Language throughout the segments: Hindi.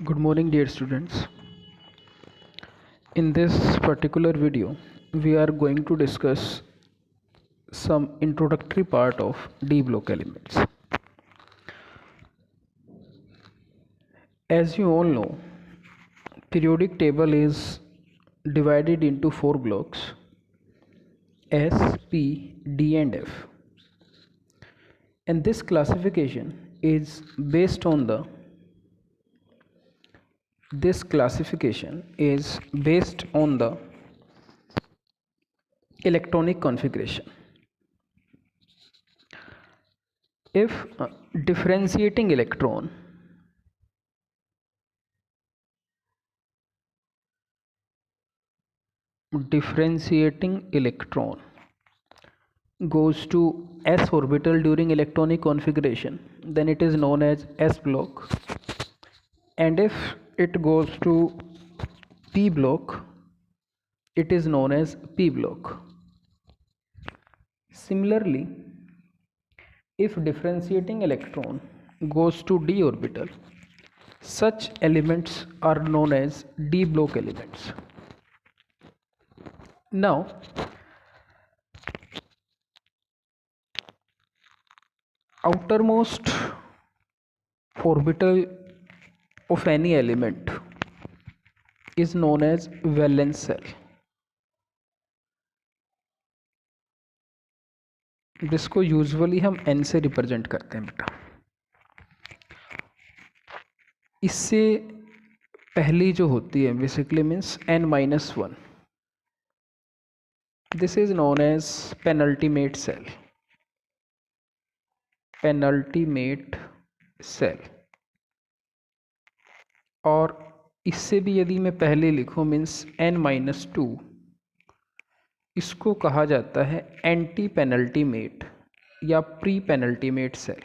Good morning, dear students. In this particular video, we are going to discuss some introductory part of D block elements. As you all know, periodic table is divided into four blocks: S, P, D, and F. And this classification is based on the electronic configuration. If differentiating electron goes to s orbital during electronic configuration, then it is known as s block, and if it goes to p block, it is known as p block. Similarly, if differentiating electron goes to d orbital, such elements are known as d block elements. Now, outermost orbital of any element is known as valence shell. जिसको यूजुअली हम n से रिप्रेजेंट करते हैं बेटा. इससे पहली जो होती है basically means n-1. This is known as penultimate shell. और इससे भी यदि मैं पहले लिखूं मीन्स n-2, इसको कहा जाता है एंटी पेनल्टीमेट या प्री पेनल्टीमेट सेल.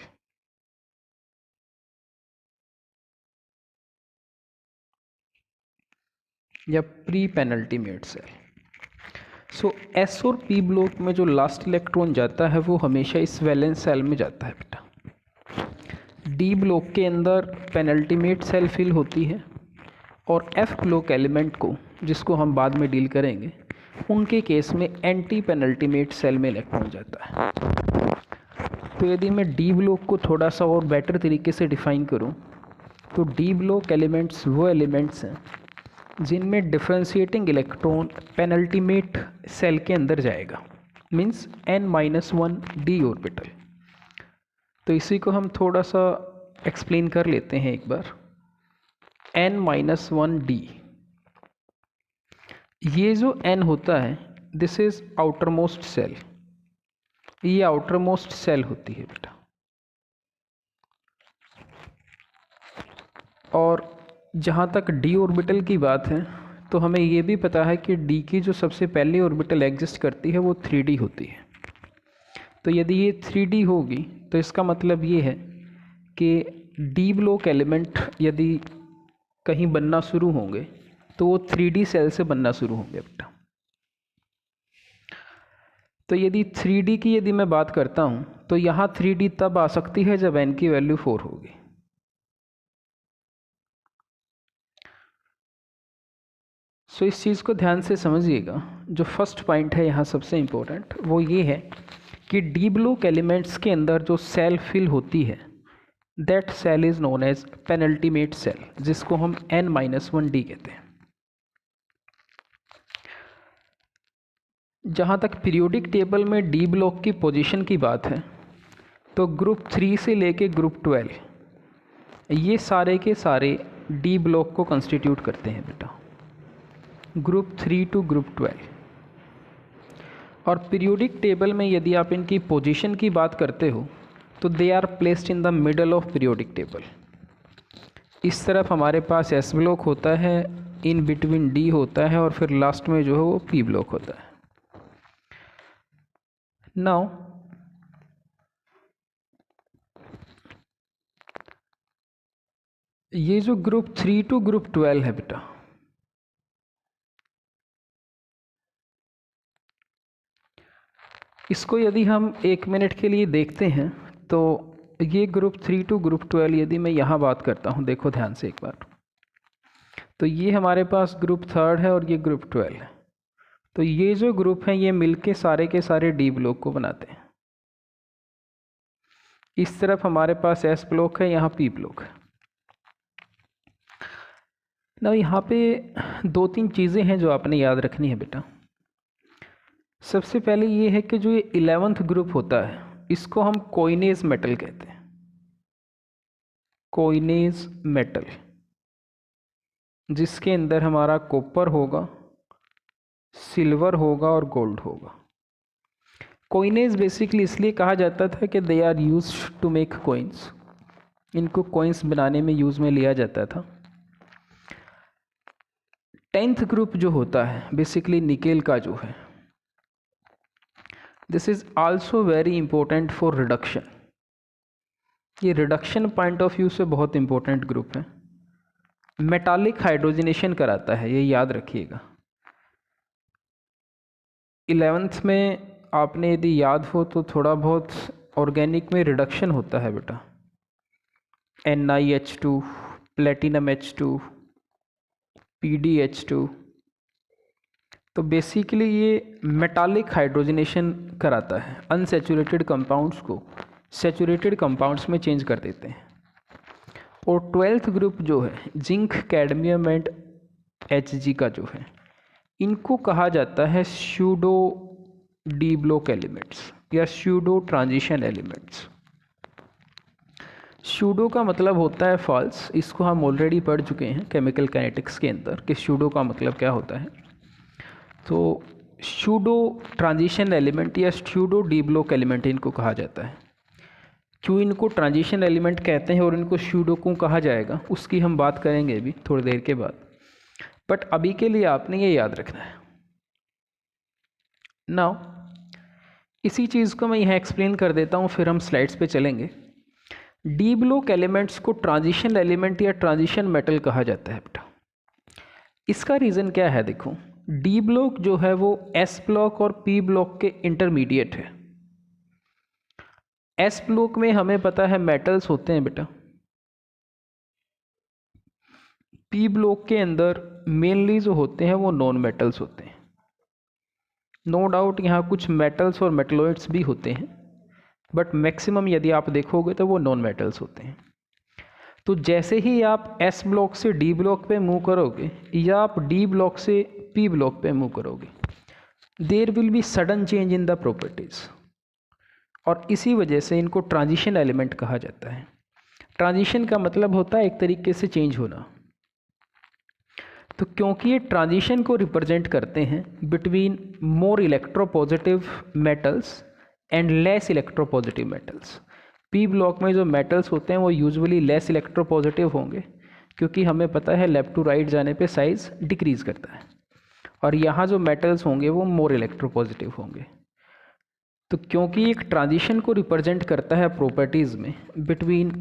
सो एस और पी ब्लॉक में जो लास्ट इलेक्ट्रॉन जाता है वो हमेशा इस वैलेंस सेल में जाता है बेटा. डी ब्लॉक के अंदर पेनल्टीमेट सेल फिल होती है और एफ ब्लॉक एलिमेंट को, जिसको हम बाद में डील करेंगे, उनके केस में एंटी पेनल्टीमेट सेल में इलेक्ट्रॉन जाता है. तो यदि मैं डी ब्लॉक को थोड़ा सा और बेटर तरीके से डिफाइन करूं, तो डी ब्लॉक एलिमेंट्स वो एलिमेंट्स हैं जिनमें डिफरेंशिएटिंग इलेक्ट्रॉन पेनल्टीमेट सेल के अंदर जाएगा, मीन्स n-1 डी ऑर्बिटल. तो इसी को हम थोड़ा सा एक्सप्लेन कर लेते हैं एक बार. n-1 डी, ये जो n होता है दिस इज आउटरमोस्ट सेल. ये आउटरमोस्ट सेल होती है बेटा. और जहाँ तक डी ऑर्बिटल की बात है तो हमें ये भी पता है कि डी की जो सबसे पहली ऑर्बिटल एग्जिस्ट करती है वो 3D होती है. तो यदि ये 3D होगी तो इसका मतलब ये है कि डी ब्लॉक एलिमेंट यदि कहीं बनना शुरू होंगे तो वो 3D सेल से बनना शुरू होंगे बेटा. तो यदि 3D की यदि मैं बात करता हूँ तो यहाँ 3D तब आ सकती है जब n की वैल्यू 4 होगी. सो इस चीज़ को ध्यान से समझिएगा. जो फर्स्ट पॉइंट है यहाँ सबसे इम्पोर्टेंट वो ये है कि डी ब्लॉक एलिमेंट्स के अंदर जो सेल फिल होती है that shell is known as penultimate shell, जिसको हम n-1 डी कहते हैं. जहाँ तक पीरियोडिक टेबल में डी ब्लॉक की पोजीशन की बात है तो ग्रुप 3 से लेके ग्रुप 12 ये सारे के सारे डी ब्लॉक को कंस्टिट्यूट करते हैं बेटा. Group 3 to group 12. और पीरियोडिक टेबल में यदि आप इनकी पोजीशन की बात करते हो तो they are placed in the middle of periodic table. इस तरफ हमारे पास एस ब्लॉक होता है, इन बिटवीन डी होता है, और फिर लास्ट में जो है वो पी ब्लॉक होता है. नाउ ये जो ग्रुप 3 टू ग्रुप 12 है बेटा, इसको यदि हम 1 मिनट के लिए देखते हैं तो ये ग्रुप 3 टू ग्रुप 12 यदि मैं यहाँ बात करता हूँ, देखो ध्यान से एक बार. तो ये हमारे पास ग्रुप थर्ड है और ये ग्रुप 12 है। तो ये जो ग्रुप हैं ये मिलके सारे के सारे डी ब्लॉक को बनाते हैं। इस तरफ हमारे पास एस ब्लॉक है, यहाँ पी ब्लॉक है ना। यहाँ पे दो तीन चीज़ें हैं जो आपने याद रखनी है बेटा। सबसे पहले ये है कि जो ये 11th ग्रुप होता है इसको हम कोइनेज मेटल कहते हैं। कोइनेज मेटल, जिसके अंदर हमारा कॉपर होगा, सिल्वर होगा और गोल्ड होगा। कोइनेज बेसिकली इसलिए कहा जाता था कि they are use to make coins, इनको कोइंस बनाने में यूज़ में लिया जाता था। 10th ग्रुप जो होता है बेसिकली निकेल का जो है, this is also very important for reduction. ये रिडक्शन पॉइंट ऑफ व्यू से बहुत इंपॉर्टेंट ग्रुप है। मेटालिक हाइड्रोजनेशन कराता है, ये याद रखिएगा। 11th में आपने यदि याद हो तो थोड़ा बहुत ऑर्गेनिक में रिडक्शन होता है बेटा। NiH2, platinum H2, PdH2। तो बेसिकली ये मेटालिक हाइड्रोजनेशन कराता है, अनसैचुरेटेड कंपाउंड्स को सैचुरेटेड कंपाउंड्स में चेंज कर देते हैं। और 12th ग्रुप जो है जिंक, कैडमियम एंड Hg का जो है, इनको कहा जाता है स्यूडो डी ब्लॉक एलिमेंट्स या स्यूडो ट्रांजिशन एलिमेंट्स। स्यूडो का मतलब होता है फॉल्स, इसको हम ऑलरेडी पढ़ चुके हैं केमिकल काइनेटिक्स के अंदर कि स्यूडो का मतलब क्या होता है। तो स्यूडो ट्रांजिशन एलिमेंट या स्यूडो डी ब्लॉक एलिमेंट इनको कहा जाता है। क्यों इनको ट्रांजिशन एलिमेंट कहते हैं और इनको स्यूडो क्यों कहा जाएगा उसकी हम बात करेंगे अभी थोड़ी देर के बाद, बट अभी के लिए आपने ये याद रखना है। नाउ इसी चीज़ को मैं यहाँ एक्सप्लेन कर देता हूँ, फिर हम स्लाइड्स पे चलेंगे। डी ब्लॉक एलिमेंट्स को ट्रांजिशन एलिमेंट या ट्रांजिशन मेटल कहा जाता है बेटा। इसका रीज़न क्या है, देखो डी ब्लॉक जो है वो एस ब्लॉक और पी ब्लॉक के इंटरमीडिएट है। एस ब्लॉक में हमें पता है मेटल्स होते हैं बेटा। पी ब्लॉक के अंदर मेनली जो होते हैं वो नॉन मेटल्स होते हैं। नो डाउट यहाँ कुछ मेटल्स और मेटलॉइड्स भी होते हैं, बट मैक्सिमम यदि आप देखोगे तो वो नॉन मेटल्स होते हैं। तो जैसे ही आप एस ब्लॉक से डी ब्लॉक पे मूव करोगे या आप डी ब्लॉक से पी ब्लॉक पे मूव करोगे, there will be sudden change in the properties, और इसी वजह से इनको ट्रांजिशन एलिमेंट कहा जाता है। ट्रांजिशन का मतलब होता है एक तरीके से चेंज होना। तो क्योंकि ये ट्रांजिशन को रिप्रेजेंट करते हैं between more electropositive metals and less electropositive metals. P block में जो मेटल्स होते हैं वो यूजुअली लेस इलेक्ट्रोपॉजिटिव होंगे, क्योंकि हमें पता है लेफ्ट टू राइट जाने पे साइज डिक्रीज़ करता है, और यहाँ जो मेटल्स होंगे वो मोर इलेक्ट्रोपॉजिटिव होंगे। तो क्योंकि एक ट्रांजिशन को रिप्रेजेंट करता है प्रॉपर्टीज़ में between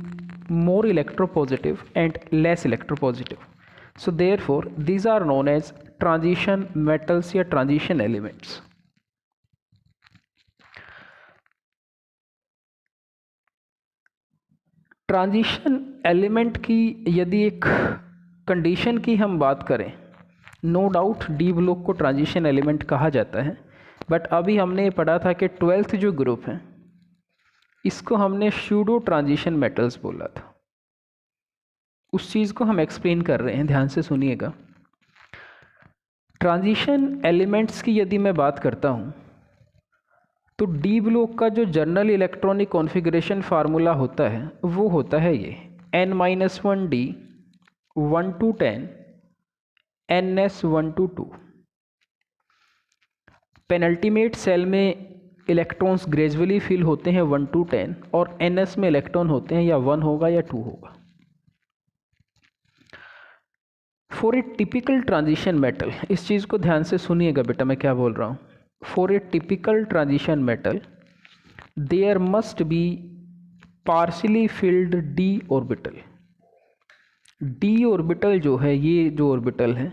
more electropositive and less electropositive, so therefore these are known as transition metals या transition elements। ट्रांजिशन एलिमेंट की यदि एक कंडीशन की हम बात करें, नो डाउट डी ब्लॉक को ट्रांजिशन एलिमेंट कहा जाता है, बट अभी हमने ये पढ़ा था कि 12th जो ग्रुप है इसको हमने स्यूडो ट्रांजिशन मेटल्स बोला था। उस चीज़ को हम एक्सप्लेन कर रहे हैं, ध्यान से सुनिएगा। ट्रांजिशन एलिमेंट्स की यदि मैं बात करता हूँ तो डी ब्लॉक का जो जनरल इलेक्ट्रॉनिक कॉन्फ़िगरेशन फार्मूला होता है वो होता है ये N-1D 1 to 10 NS 1 to 2। Penultimate shell में इलेक्ट्रॉन्स ग्रेजुअली फिल होते हैं 1 to 10, और NS में इलेक्ट्रॉन होते हैं या 1 होगा या 2 होगा। For a typical transition metal, इस चीज़ को ध्यान से सुनिएगा बेटा मैं क्या बोल रहा हूँ। For a typical transition metal there must be partially filled d orbital. D orbital जो है, ये जो ऑर्बिटल है,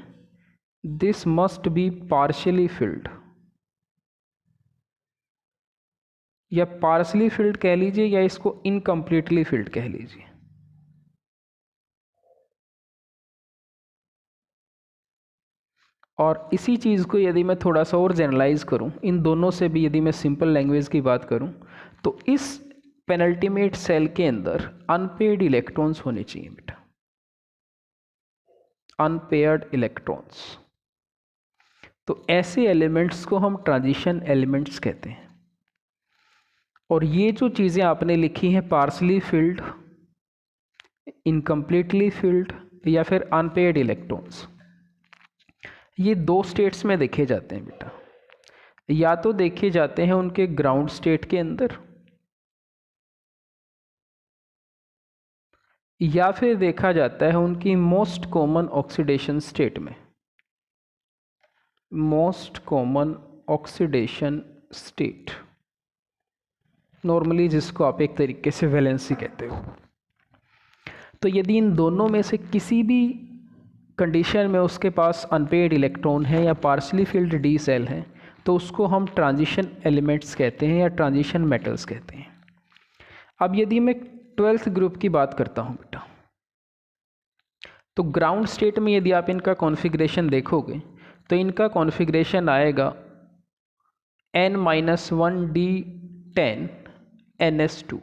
this must be partially filled, या पार्शियली फिल्ड कह लीजिए या इसको इनकम्प्लीटली फिल्ड कह लीजिए। और इसी चीज़ को यदि मैं थोड़ा सा और जनरलाइज करूं, इन दोनों से भी यदि मैं सिंपल लैंग्वेज की बात करूं, तो इस पेनल्टीमेट सेल के अंदर अनपेयर्ड इलेक्ट्रॉन्स होने चाहिए बेटा, अनपेयर्ड इलेक्ट्रॉन्स। तो ऐसे एलिमेंट्स को हम ट्रांजिशन एलिमेंट्स कहते हैं। और ये जो चीज़ें आपने लिखी हैं, पार्सली फिल्ड, इनकम्प्लीटली फिल्ड या फिर अनपेयर्ड इलेक्ट्रॉन्स, ये दो स्टेट्स में देखे जाते हैं बेटा। या तो देखे जाते हैं उनके ग्राउंड स्टेट के अंदर, या फिर देखा जाता है उनकी मोस्ट कॉमन ऑक्सीडेशन स्टेट में, most common oxidation state, normally जिसको आप एक तरीके से वैलेंसी कहते हो। तो यदि इन दोनों में से किसी भी कंडीशन में उसके पास अनपेयर्ड इलेक्ट्रॉन है या पार्शली फिल्ड डी सेल है, तो उसको हम ट्रांजिशन एलिमेंट्स कहते हैं या ट्रांजिशन मेटल्स कहते हैं। अब यदि मैं 12th ग्रुप की बात करता हूँ बेटा, तो ग्राउंड स्टेट में यदि आप इनका कॉन्फ़िगरेशन देखोगे तो इनका कॉन्फ़िगरेशन आएगा N-1D10 NS2।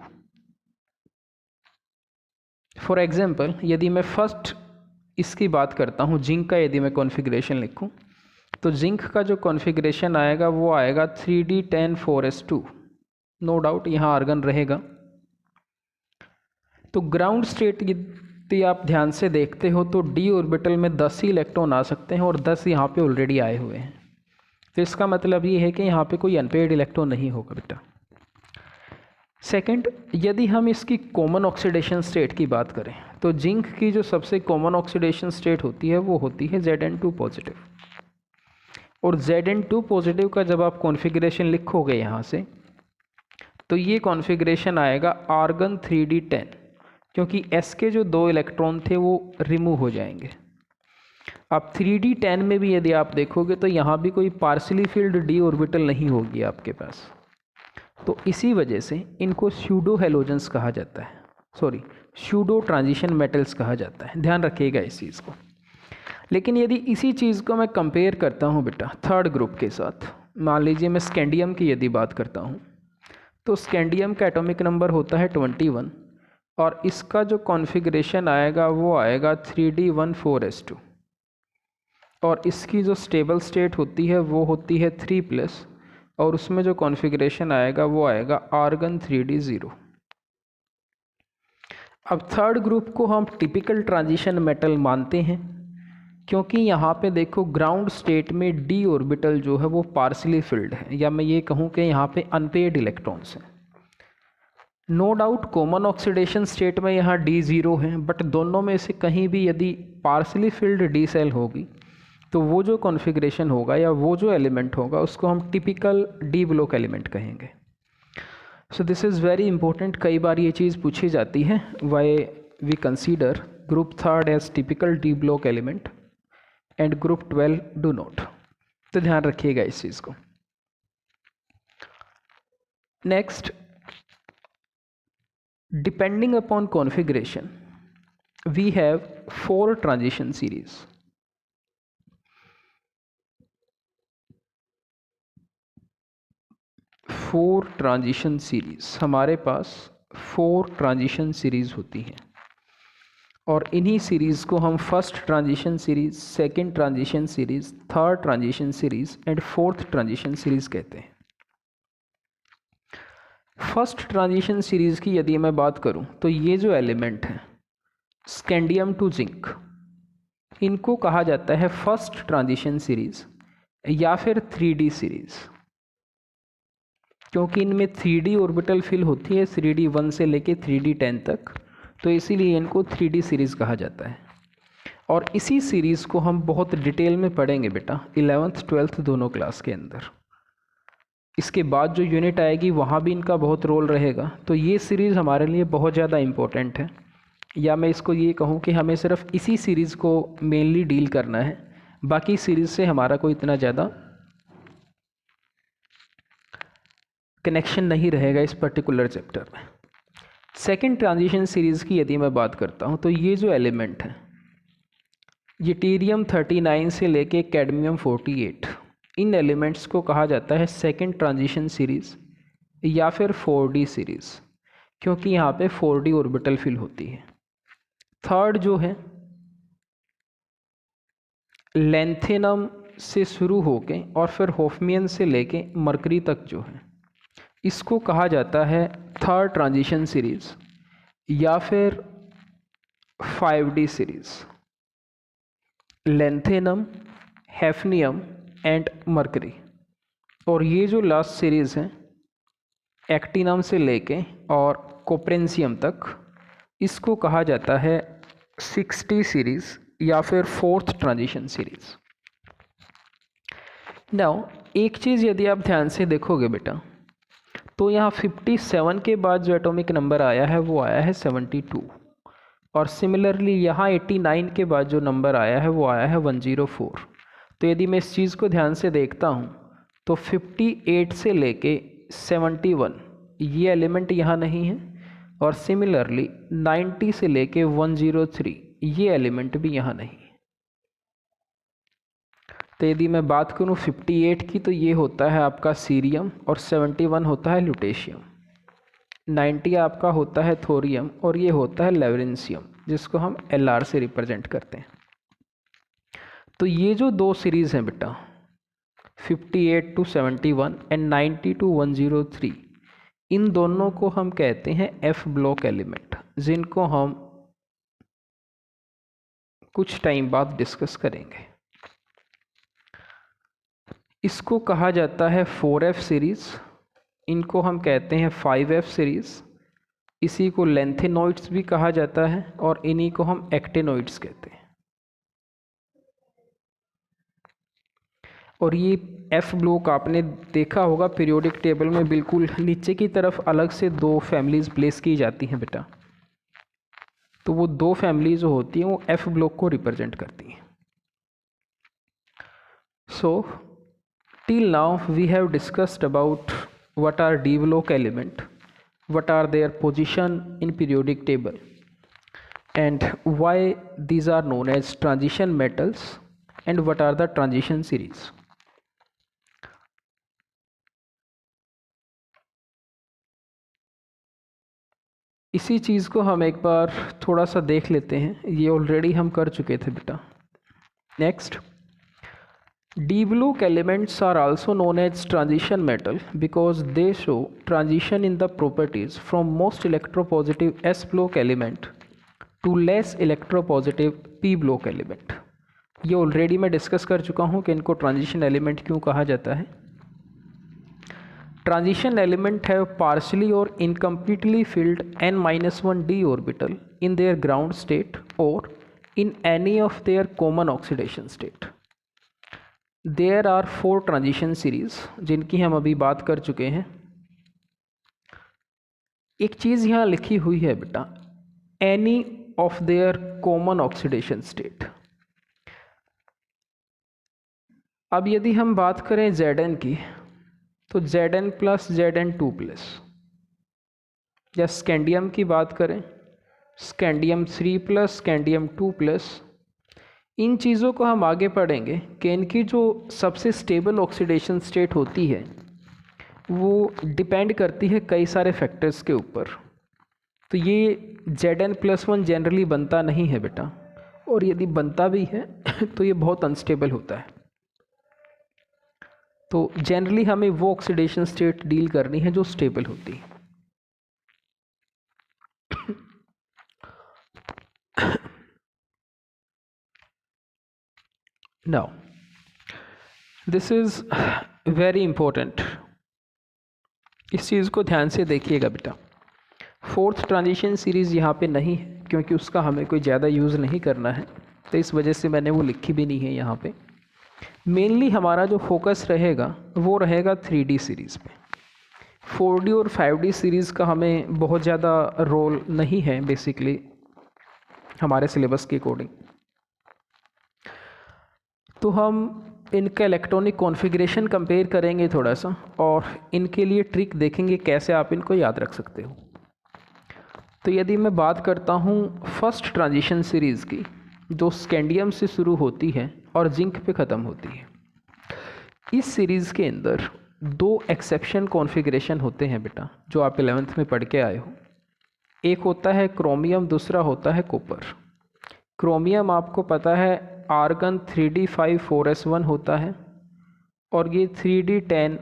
फॉर एग्जाम्पल यदि मैं फर्स्ट इसकी बात करता हूँ, जिंक का यदि मैं कॉन्फ़िगरेशन लिखूँ, तो जिंक का जो कॉन्फ़िगरेशन आएगा वो आएगा 3D10 4s2। नो डाउट यहाँ आर्गन रहेगा। तो ग्राउंड स्टेट यदि आप ध्यान से देखते हो तो डी ऑर्बिटल में 10 ही इलेक्ट्रॉन आ सकते हैं और 10 यहाँ पे ऑलरेडी आए हुए हैं। तो इसका मतलब ये है कि यहाँ पे कोई अनपेयर्ड इलेक्ट्रॉन नहीं होगा बेटा। सेकंड, यदि हम इसकी कॉमन ऑक्सीडेशन स्टेट की बात करें तो जिंक की जो सबसे कॉमन ऑक्सीडेशन स्टेट होती है वो होती है Zn2 पॉजिटिव। और Zn2 पॉजिटिव का जब आप कॉन्फ़िगरेशन लिखोगे यहाँ से, तो ये कॉन्फ़िगरेशन आएगा आर्गन 3D10, क्योंकि S के जो 2 इलेक्ट्रॉन थे वो रिमूव हो जाएंगे। अब 3D10 में भी यदि आप देखोगे तो यहाँ भी कोई पार्शली फिल्ड डी ऑर्बिटल नहीं होगी आपके पास। तो इसी वजह से इनको स्यूडो हेलोजेंस कहा जाता है, सॉरी स्यूडो ट्रांजिशन मेटल्स कहा जाता है। ध्यान रखिएगा इस चीज़ को। लेकिन यदि इसी चीज़ को मैं कंपेयर करता हूँ बेटा 3rd ग्रुप के साथ, मान लीजिए मैं स्कैंडियम की यदि बात करता हूँ, तो स्कैंडियम का एटॉमिक नंबर होता है 21 और इसका जो कॉन्फ़िगरेशन आएगा वो आएगा 3D14s2 और इसकी जो स्टेबल स्टेट होती है वो होती है 3+ और उसमें जो कॉन्फ़िगरेशन आएगा वो आएगा आर्गन 3D0। अब 3rd ग्रुप को हम टिपिकल ट्रांजिशन मेटल मानते हैं, क्योंकि यहाँ पे देखो ग्राउंड स्टेट में डी ऑर्बिटल जो है वो पार्शली फिल्ड है, या मैं ये कहूँ कि यहाँ पे अनपेयर्ड इलेक्ट्रॉन्स हैं। No doubt common oxidation state में यहाँ D0 है, बट दोनों में से कहीं भी यदि पार्शली फिल्ड डी सेल होगी तो वो जो कॉन्फ़िगरेशन होगा या वो जो एलिमेंट होगा उसको हम टिपिकल डी ब्लॉक एलिमेंट कहेंगे। So this is very important. कई बार ये चीज़ पूछी जाती है, why we consider group 3rd as typical d block element and group 12 do not. तो ध्यान रखिएगा इस चीज़ को। Next, depending upon configuration we have 4 transition series. Four transition series, हमारे पास 4 ट्रांजिशन सीरीज होती हैं और इन्हीं सीरीज़ को हम first transition series, second transition series, 3rd transition series and 4th transition series कहते हैं। फर्स्ट ट्रांजिशन सीरीज की यदि मैं बात करूं तो ये जो एलिमेंट हैं स्कैंडियम टू जिंक, इनको कहा जाता है फर्स्ट ट्रांजिशन सीरीज या फिर 3D सीरीज, क्योंकि इनमें 3D ऑर्बिटल फिल होती है 3D1 से लेके 3D10 तक, तो इसीलिए इनको 3D सीरीज़ कहा जाता है। और इसी सीरीज़ को हम बहुत डिटेल में पढ़ेंगे बेटा 11th 12th दोनों क्लास के अंदर। इसके बाद जो यूनिट आएगी वहाँ भी इनका बहुत रोल रहेगा। तो ये सीरीज़ हमारे लिए बहुत ज़्यादा इम्पोर्टेंट है, या मैं इसको ये कहूँ कि हमें सिर्फ इसी सीरीज़ को मेनली डील करना है, बाकी सीरीज़ से हमारा कोई इतना ज़्यादा कनेक्शन नहीं रहेगा इस पर्टिकुलर चैप्टर में। सेकंड ट्रांजिशन सीरीज़ की यदि मैं बात करता हूँ तो ये जो एलिमेंट है यूटेरियम 39 से लेके कैडमियम 48, इन एलिमेंट्स को कहा जाता है सेकेंड ट्रांजिशन सीरीज़ या फिर 4D सीरीज़, क्योंकि यहाँ पे 4D ऑर्बिटल फिल होती है। थर्ड जो है लेंथेनम से शुरू होके और फिर होफमियन से लेके मरकरी तक जो है, इसको कहा जाता है थर्ड ट्रांजिशन सीरीज़ या फिर 5D series. Lanthanum, hafnium and mercury. और ये जो लास्ट सीरीज़ है एक्टिनम से लेके और कोप्रेंसियम तक, इसको कहा जाता है 6D सीरीज़ या फिर फोर्थ ट्रांजिशन सीरीज़। नाउ एक चीज़ यदि आप ध्यान से देखोगे बेटा, तो यहाँ 57 के बाद जो एटॉमिक नंबर आया है वो आया है 72, और सिमिलरली यहाँ 89 के बाद जो नंबर आया है वो आया है 104। तो यदि मैं इस चीज़ को ध्यान से देखता हूँ तो 58 से लेके 71 ये एलिमेंट यहाँ नहीं है, और सिमिलरली 90 से लेके 103 ये एलिमेंट भी यहाँ नहीं है। तो यदि मैं बात करूँ 58 की, तो ये होता है आपका सीरियम और 71 होता है ल्यूटेशियम, 90 आपका होता है थोरियम और ये होता है लेवरेंसियम, जिसको हम LR से रिप्रेजेंट करते हैं। तो ये जो दो सीरीज़ हैं बेटा 58 to 71 एंड 90 to 103, इन दोनों को हम कहते हैं F ब्लॉक एलिमेंट, जिनको हम कुछ टाइम बाद डिस्कस करेंगे। इसको कहा जाता है 4F सीरीज़, इनको हम कहते हैं 5F सीरीज़, इसी को लेंथेनॉइड्स भी कहा जाता है और इन्हीं को हम एक्टिनॉइड्स कहते हैं। और ये F ब्लॉक आपने देखा होगा पीरियोडिक टेबल में बिल्कुल नीचे की तरफ अलग से दो फैमिलीज़ प्लेस की जाती हैं बेटा, तो वो दो फैमिली जो होती हैं वो F ब्लॉक को रिप्रेजेंट करती हैं। सो till now we have discussed about what are d block element, what are their position in periodic table, and why these are known as transition metals, and what are the transition series. इसी चीज़ को हम एक बार थोड़ा सा देख लेते हैं, ये ऑलरेडी हम कर चुके थे बेटा। Next, D block elements are also known as transition metal because they show transition in the properties from most electropositive S block element to less electropositive P block element. ये ऑलरेडी मैं डिस्कस कर चुका हूँ कि इनको ट्रांजिशन एलिमेंट क्यों कहा जाता है। ट्रांजिशन एलिमेंट हैव पार्शली और incompletely field n-1d orbital in their ground state or in any of their common oxidation state. There are 4 transition series जिनकी हम अभी बात कर चुके हैं। एक चीज़ यहाँ लिखी हुई है बेटा, any of their common oxidation state. अब यदि हम बात करें Zn की, तो Zn प्लस Zn2 प्लस, या स्कैंडियम की बात करें स्कैंडियम 3 प्लस स्कैंडियम 2 प्लस, इन चीज़ों को हम आगे पढ़ेंगे कि इनकी जो सबसे स्टेबल ऑक्सीडेशन स्टेट होती है वो डिपेंड करती है कई सारे फैक्टर्स के ऊपर। तो ये Zn+1 जनरली बनता नहीं है बेटा, और यदि बनता भी है तो ये बहुत अनस्टेबल होता है। तो जनरली हमें वो ऑक्सीडेशन स्टेट डील करनी है जो स्टेबल होती है। Now, this is very important, इस चीज़ को ध्यान से देखिएगा बेटा। फोर्थ ट्रांजिशन सीरीज़ यहाँ पे नहीं है क्योंकि उसका हमें कोई ज़्यादा यूज़ नहीं करना है, तो इस वजह से मैंने वो लिखी भी नहीं है यहाँ पे। मेनली हमारा जो फोकस रहेगा वो रहेगा 3D सीरीज़ पे। 4D और 5D सीरीज़ का हमें बहुत ज़्यादा रोल नहीं है बेसिकली हमारे सिलेबस के अकॉर्डिंग। तो हम इनका इलेक्ट्रॉनिक कॉन्फ़िगरेशन कंपेयर करेंगे थोड़ा सा, और इनके लिए ट्रिक देखेंगे कैसे आप इनको याद रख सकते हो। तो यदि मैं बात करता हूँ फर्स्ट ट्रांजिशन सीरीज़ की, जो स्कैंडियम से शुरू होती है और जिंक पे ख़त्म होती है। इस सीरीज़ के अंदर दो एक्सेप्शन कॉन्फ़िगरेशन होते हैं बेटा, जो आप 11th में पढ़ के आए हो। एक होता है क्रोमियम, दूसरा होता है कॉपर। क्रोमियम आपको पता है आर्गन 3d5 4s1 होता है और ये 3d10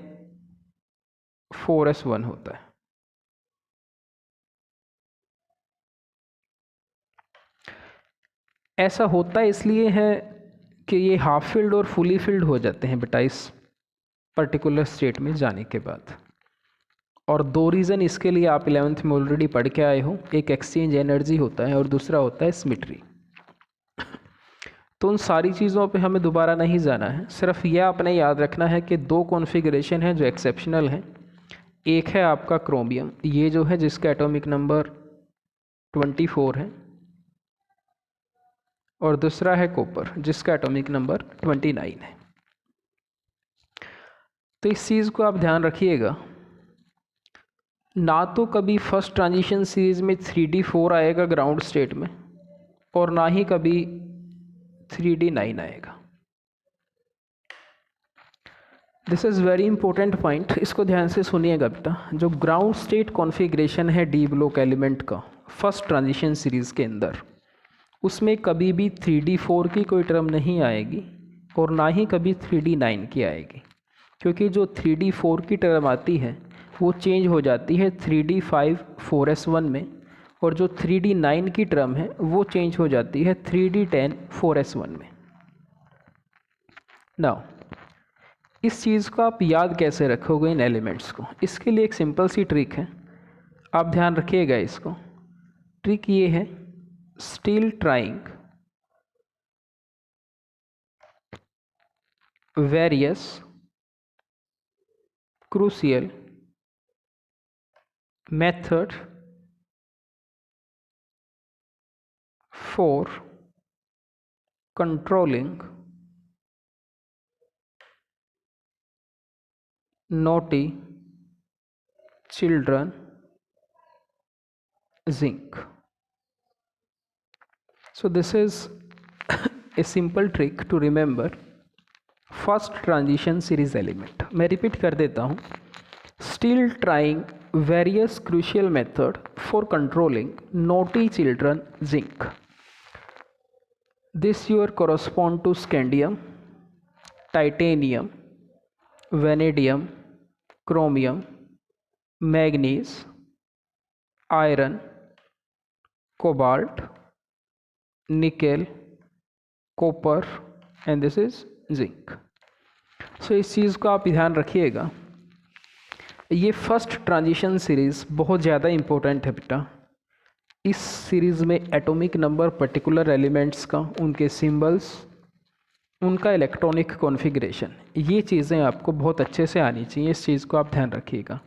4s1 होता है। ऐसा होता इसलिए है कि ये हाफ फिल्ड और फुली फिल्ड हो जाते हैं बेटा इस पर्टिकुलर स्टेट में जाने के बाद। और दो रीज़न इसके लिए आप 11th में ऑलरेडी पढ़ के आए हो, एक एक्सचेंज एनर्जी होता है और दूसरा होता है सिमेट्री। तो उन सारी चीज़ों पे हमें दोबारा नहीं जाना है, सिर्फ यह आपने याद रखना है कि दो कॉन्फ़िगरेशन है जो एक्सेप्शनल हैं। एक है आपका क्रोमियम, ये जो है जिसका एटॉमिक नंबर 24 है, और दूसरा है कॉपर जिसका एटॉमिक नंबर 29 है। तो इस चीज़ को आप ध्यान रखिएगा, ना तो कभी फर्स्ट ट्रांजिशन सीरीज़ में 3d4 आएगा ग्राउंड स्टेट में, और ना ही कभी 3d9 आएगा। This is very important point, इसको ध्यान से सुनिएगा बेटा। जो ग्राउंड स्टेट कॉन्फ़िगरेशन है डी ब्लॉक एलिमेंट का फर्स्ट ट्रांजिशन सीरीज़ के अंदर, उसमें कभी भी 3d4 की कोई टर्म नहीं आएगी और ना ही कभी 3d9 की आएगी, क्योंकि जो 3d4 की टर्म आती है वो चेंज हो जाती है 3d5 4s1 में, और जो 3d9 की टर्म है वो चेंज हो जाती है 3d10 4s1 में। नाउ इस चीज़ को आप याद कैसे रखोगे इन एलिमेंट्स को, इसके लिए एक सिंपल सी ट्रिक है, आप ध्यान रखिएगा इसको। ट्रिक ये है, still trying various crucial method for controlling naughty children zinc. So this is a simple trick to remember first transition series element. मैं रिपीट कर देता हूँ, still trying various crucial method for controlling naughty children zinc. This year correspond to scandium, titanium, vanadium, chromium, manganese, iron, cobalt, nickel, copper and this is zinc. So इस चीज़ को आप ध्यान रखिएगा, ये फर्स्ट ट्रांजिशन सीरीज़ बहुत ज़्यादा इम्पोर्टेंट है बेटा। इस सीरीज़ में एटॉमिक नंबर पर्टिकुलर एलिमेंट्स का, उनके सिंबल्स, उनका इलेक्ट्रॉनिक कॉन्फ़िगरेशन, ये चीज़ें आपको बहुत अच्छे से आनी चाहिए, इस चीज़ को आप ध्यान रखिएगा।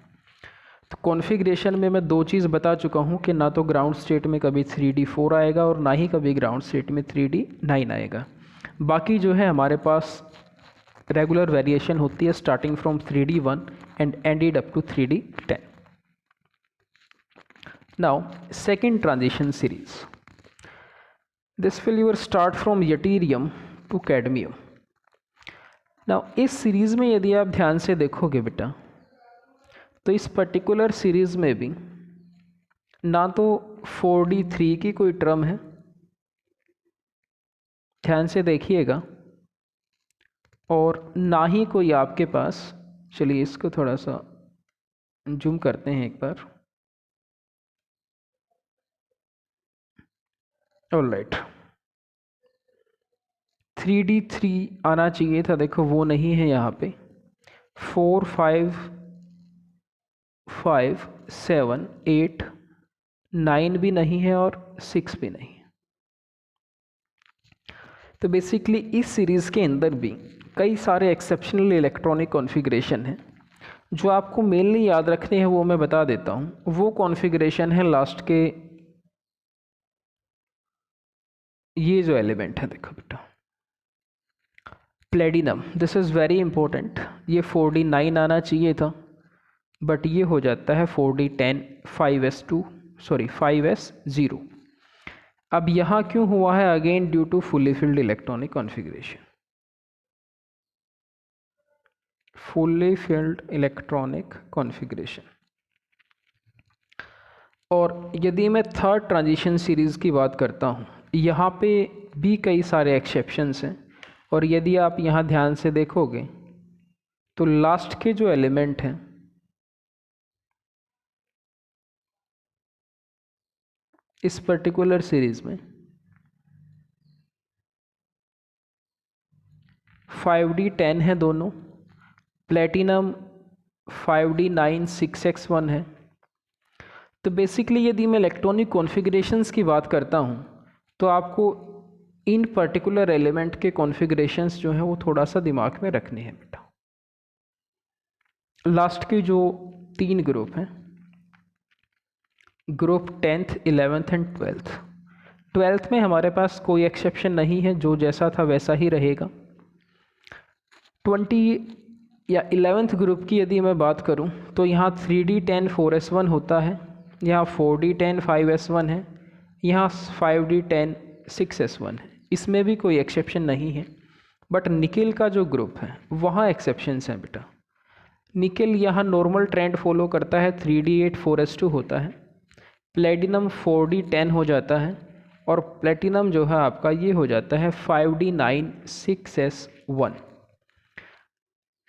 तो कॉन्फ़िगरेशन में मैं दो चीज़ बता चुका हूँ कि ना तो ग्राउंड स्टेट में कभी 3d4 आएगा और ना ही कभी ग्राउंड स्टेट में 3d9 आएगा। बाकी जो है हमारे पास रेगुलर वेरिएशन होती है starting from 3d1 and ended up to 3d10. Now second transition series, this will your start from yttrium to cadmium. Now इस सीरीज़ में यदि आप ध्यान से देखोगे बेटा, तो इस पर्टिकुलर सीरीज़ में भी ना तो 4d3 की कोई टर्म है, ध्यान से देखिएगा, और ना ही कोई आपके पास, चलिए इसको थोड़ा सा जूम करते हैं एक बार, ऑलराइट, 3d3 आना चाहिए था, देखो वो नहीं है यहाँ पे, 4 5 5 7 8 9 भी नहीं है और 6 भी नहीं है। तो बेसिकली इस सीरीज़ के अंदर भी कई सारे एक्सेप्शनल इलेक्ट्रॉनिक कॉन्फ़िगरेशन हैं, जो आपको मेनली याद रखने हैं वो मैं बता देता हूँ। वो कॉन्फ़िगरेशन है लास्ट के ये जो एलिमेंट है, देखो बेटा, platinum, this is very important. ये 4d9 आना चाहिए था, बट ये हो जाता है 4d10 5s2 सॉरी 5s0। अब यहाँ क्यों हुआ है? Again due to fully filled electronic configuration, fully filled electronic configuration. और यदि मैं थर्ड ट्रांजिशन सीरीज़ की बात करता हूँ, यहाँ पे भी कई सारे एक्सेप्शंस हैं, और यदि आप यहाँ ध्यान से देखोगे तो लास्ट के जो एलिमेंट हैं इस पर्टिकुलर सीरीज़ में 5D10 है दोनों, प्लेटिनम 5D9 6x1 है। तो बेसिकली यदि मैं इलेक्ट्रॉनिक कॉन्फ़िगरेशंस की बात करता हूँ तो आपको इन पर्टिकुलर एलिमेंट के कॉन्फ़िगरेशंस जो हैं वो थोड़ा सा दिमाग में रखने हैं बेटा। लास्ट के जो 3 ग्रुप हैं, group 10th 11th and 12th में हमारे पास कोई एक्सेप्शन नहीं है, जो जैसा था वैसा ही रहेगा। 20 या 11th ग्रुप की यदि मैं बात करूं तो यहाँ 3D10 4s1 होता है, यहाँ 4D10 5s1 है, यहाँ 5D10 6s1 है। इसमें भी कोई एक्सेप्शन नहीं है। बट निकेल का जो ग्रुप है वहाँ एक्सेप्शंस हैं बेटा। निकेल यहाँ नॉर्मल ट्रेंड फॉलो करता है, 3D8 4s2 होता है। प्लेटिनम 4D10 हो जाता है, और प्लेटिनम जो है आपका ये हो जाता है 5D9 6s1।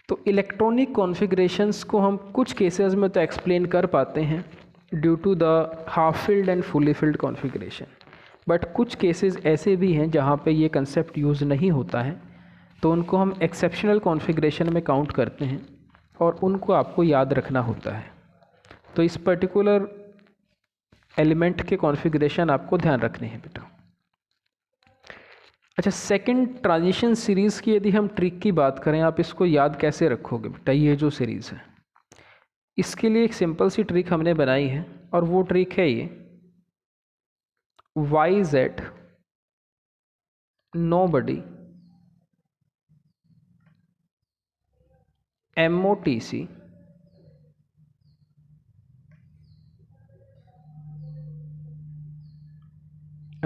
तो इलेक्ट्रॉनिक कॉन्फ़िगरेशंस को हम कुछ केसेस में तो एक्सप्लेन कर पाते हैं due to the half filled and fully filled configuration, but कुछ केसेस ऐसे भी हैं जहाँ पे ये कंसेप्ट यूज़ नहीं होता है, तो उनको हम एक्सेप्शनल कॉन्फ़िगरेशन में काउंट करते हैं और उनको आपको याद रखना होता है। तो इस पर्टिकुलर एलिमेंट के कॉन्फ़िगरेशन आपको ध्यान रखने हैं बेटा। अच्छा, सेकंड ट्रांजिशन सीरीज़ की यदि हम ट्रिक की बात करें, आप इसको याद कैसे रखोगे बेटा? ये जो सीरीज़ है इसके लिए एक सिंपल सी ट्रिक हमने बनाई है, और वो ट्रिक है ये YZ nobody MOTC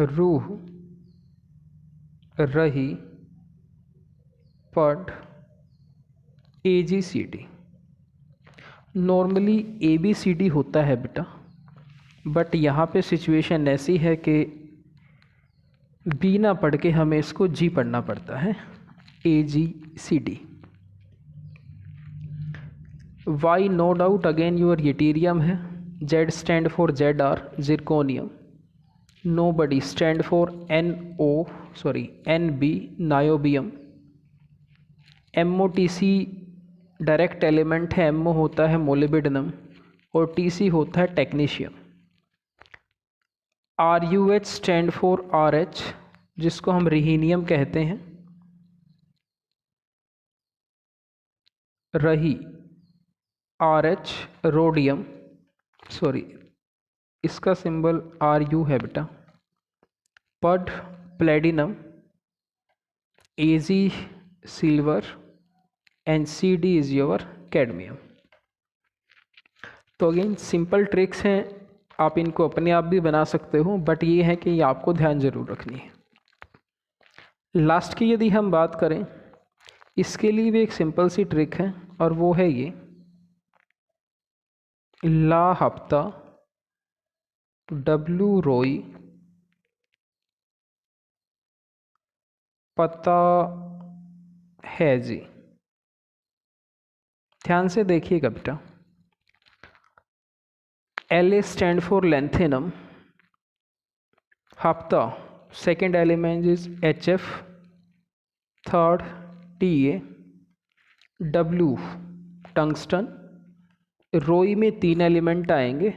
रूह रही पढ़ AGCD। नॉर्मली ABCD होता है बेटा, बट यहाँ पे सिचुएशन ऐसी है कि बी ना पढ़ के हमें इसको जी पढ़ना पड़ता है, AGCD। Y no doubt again your yttrium है, Z stand for ZR zirconium, nobody stand for NB niobium, MOTC direct element है, MO होता है मोलिबिडिनम और TC होता है technetium. RUH stand for RH जिसको हम रिहीनियम कहते हैं, रही RH रोडियम, इसका सिंबल RU है बेटा, पड platinum, AG silver and CD is your cadmium. तो अगेन सिंपल ट्रिक्स हैं, आप इनको अपने आप भी बना सकते हो, बट ये है कि ये आपको ध्यान जरूर रखनी है। लास्ट की यदि हम बात करें, इसके लिए भी एक सिंपल सी ट्रिक है, और वो है ये ला हफ्ता W रोई पता है जी। ध्यान से देखिएगा बेटा, LA स्टैंड फॉर लेंथेनम, हफ्ता second element is HF, third TA, W tungsten, रोई में 3 एलिमेंट आएंगे,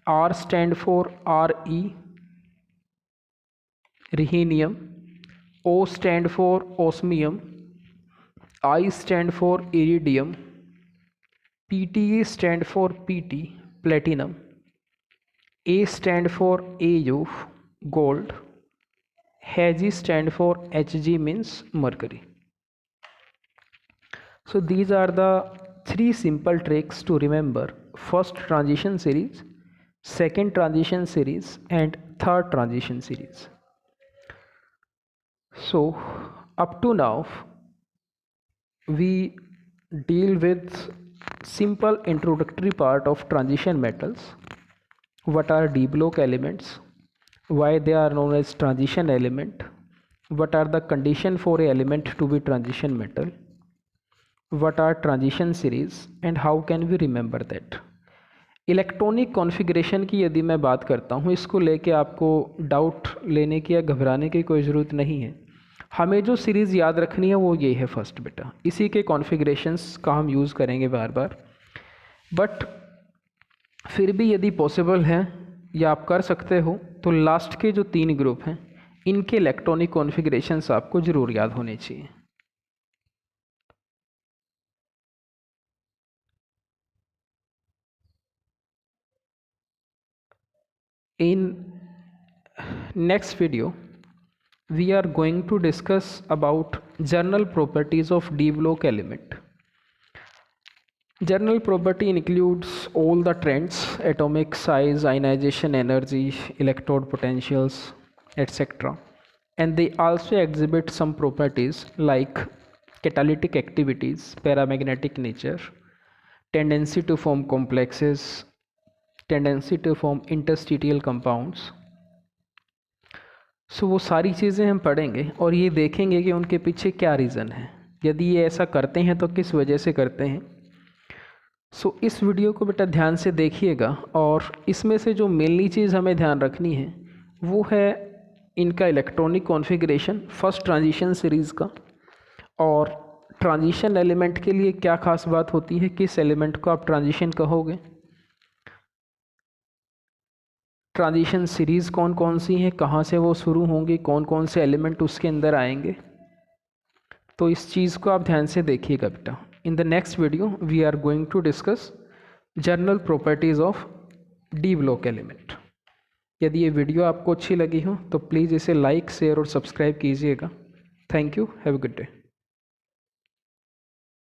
R stand for RE रिहीनियम, O stand for osmium, I stand for iridium, PTA stand for PT platinum, A stand for AU gold, Hg stand for Hg means mercury. So these are the 3 simple tricks to remember first transition series, second transition series and third transition series. So up to now we deal with simple introductory part of transition metals. What are d block elements, why they are known as transition element, what are the condition for a element to be transition metal, what are transition series and how can we remember that. Electronic configuration की यदि मैं बात करता हूँ, इसको लेके आपको डाउट लेने की या घबराने की कोई ज़रूरत नहीं है। हमें जो सीरीज़ याद रखनी है वो ये है फर्स्ट बेटा, इसी के कॉन्फ़िगरेशंस का हम यूज़ करेंगे बार बार। बट फिर भी यदि पॉसिबल है या आप कर सकते हो तो लास्ट के जो 3 ग्रुप हैं इनके इलेक्ट्रॉनिक कॉन्फ़िगरेशंस आपको ज़रूर याद होने चाहिए। In next video we are going to discuss about general properties of d block element. General property includes all the trends: atomic size, ionization energy, electrode potentials, etc. And they also exhibit some properties like catalytic activities, paramagnetic nature, tendency to form complexes, tendency to form interstitial compounds. सो वो सारी चीज़ें हम पढ़ेंगे और ये देखेंगे कि उनके पीछे क्या रीज़न है, यदि ये ऐसा करते हैं तो किस वजह से करते हैं। सो इस वीडियो को बेटा ध्यान से देखिएगा और इसमें से जो मेनली चीज़ हमें ध्यान रखनी है वो है इनका electronic configuration first transition series का, और ट्रांजिशन एलिमेंट के लिए क्या खास बात होती है, किस एलिमेंट को आप ट्रांजिशन कहोगे, ट्रांजिशन सीरीज़ कौन कौन सी हैं, कहाँ से वो शुरू होंगी, कौन कौन से एलिमेंट उसके अंदर आएंगे। तो इस चीज़ को आप ध्यान से देखिएगा बेटा। In the next video we are going to discuss general properties of d block element. यदि ये वीडियो आपको अच्छी लगी हो तो प्लीज़ इसे लाइक, शेयर और सब्सक्राइब कीजिएगा। Thank you, have a good day.